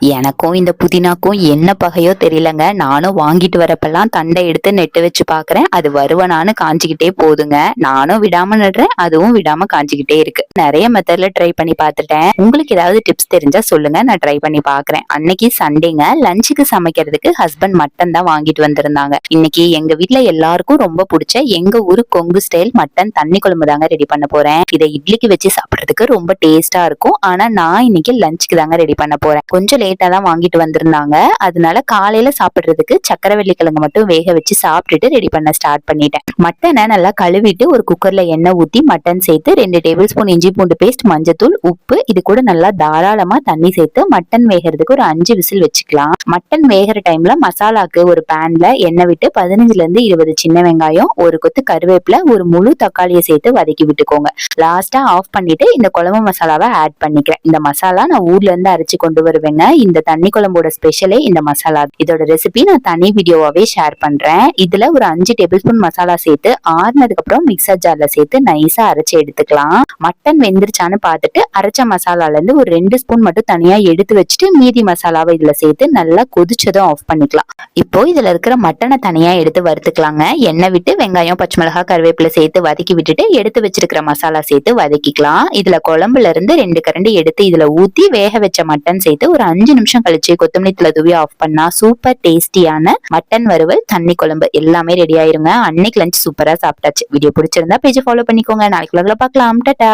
எனக்கும் இந்த புதினாக்கும் என்ன பகையோ தெரியலங்க. நானும் வாங்கிட்டு வரப்பெல்லாம் தண்டை எடுத்து நெட்டு வச்சு பாக்குறேன். அது வருவனான்னு காஞ்சிக்கிட்டே போதுங்க. நானும் விடாம நடுறேன், அதுவும் விடாம காஞ்சிக்கிட்டே இருக்கு. நிறைய மெத்தட்ல ட்ரை பண்ணி பார்த்துட்டேன். உங்களுக்கு ஏதாவது டிப்ஸ் தெரிஞ்சா சொல்லுங்க, நான் ட்ரை பண்ணி பாக்குறேன். அன்னைக்கு சண்டேங்க, லஞ்சுக்கு சமைக்கிறதுக்கு ஹஸ்பண்ட் மட்டன் தான் வாங்கிட்டு வந்திருந்தாங்க. இன்னைக்கு எங்க வீட்ல எல்லாருக்கும் ரொம்ப பிடிச்ச எங்க ஊரு கொங்கு ஸ்டைல் மட்டன் தண்ணி குழம்பு தாங்க ரெடி பண்ண போறேன். இதை இட்லிக்கு வச்சு சாப்பிடுறதுக்கு ரொம்ப டேஸ்டா இருக்கும். ஆனா நான் இன்னைக்கு லஞ்சுக்கு தாங்க ரெடி பண்ண போறேன். கொஞ்சம் லேட்டா தான் வாங்கிட்டு வந்திருந்தாங்க. அதனால காலையில சாப்பிடுறதுக்கு சக்கரவள்ளி கிழங்கு மட்டும் வேக வச்சு சாப்பிட்டுட்டு ரெடி பண்ண ஸ்டார்ட் பண்ணிட்டேன். மட்டனை நல்லா கழுவிட்டு ஒரு குக்கர்ல எண்ணெய் ஊத்தி மட்டன் சேர்த்து 2 டேபிள் ஸ்பூன் இஞ்சி பூண்டு பேஸ்ட், மஞ்சத்தூள், உப்பு, இது கூட நல்லா தாராளமா தண்ணி சேர்த்து மட்டன் வேகிறதுக்கு ஒரு 5 விசில் வச்சுக்கலாம். மட்டன் வேகிற டைம்ல மசாலாக்கு ஒரு பேன்ல எண்ணெய் விட்டு 15ல இருந்து 20 சின்ன வெங்காயம், ஒரு கொத்து கருவேப்பிலை, ஒரு முழு தக்காளியை சேர்த்து வதக்கி விட்டுக்கோங்க. லாஸ்டா ஆஃப் பண்ணிட்டு இந்த குழம்பு மசாலாவை ஆட் பண்ணிக்கிறேன். இந்த மசாலா நான் ஊர்ல இருந்து அரைச்சு கொண்டு வருவேங்க. இந்த தண்ணி குழம்போட ஸ்பெஷலே இந்த மசாலா. இதோட ரெசிபி நான் தனி வீடியோவாவே ஷேர் பண்றேன். இதுல ஒரு 5 டேபிள் ஸ்பூன் மசாலா சேர்த்து ஆறுனதுக்கு அப்புறம் மிக்சர் ஜார்ல சேர்த்து நைஸா அரைச்சு எடுத்துக்கலாம். மட்டன் வெந்துருச்சான்னு பார்த்துட்டு அரைச்ச மசாலால இருந்து ஒரு 2 ஸ்பூன் மட்டும் தனியா எடுத்து வச்சுட்டு மீதி மசாலாவை இதுல சேர்த்து நல்லா கொதிச்சதும் ஆஃப் பண்ணிக்கலாம். இப்போ இதுல இருக்கிற மட்டனை தனியா எடுத்து வறுத்துக்கலாங்க. எண்ணெய் விட்டு வெங்காயம், பச்சை மிளகாய், கருவேப்பிலை சேர்த்து வதக்கி விட்டுட்டு எடுத்து வச்சிருக்கிற மசாலா சேர்த்து வதக்கிக்கலாம். இதுல குழம்புல இருந்து 2 கரண்டி எடுத்து இதுல ஊத்தி வேக வச்ச மட்டன் சேர்த்து ஒரு 5 நிமிஷம் கழிச்சு கொத்தமல்லி தூவி தூவி ஆஃப் பண்ணா சூப்பர் டேஸ்டியான மட்டன் வறுவல் தண்ணி குழம்பு எல்லாமே ரெடி ஆயிருங்க. அன்னைக்கு லஞ்ச் சூப்பரா சாப்பிட்டாச்சு. வீடியோ பிடிச்சிருந்தா பேஜ் ஃபாலோ பண்ணிக்கோங்க. நாளைக்கு பார்க்கலாம். டாடா.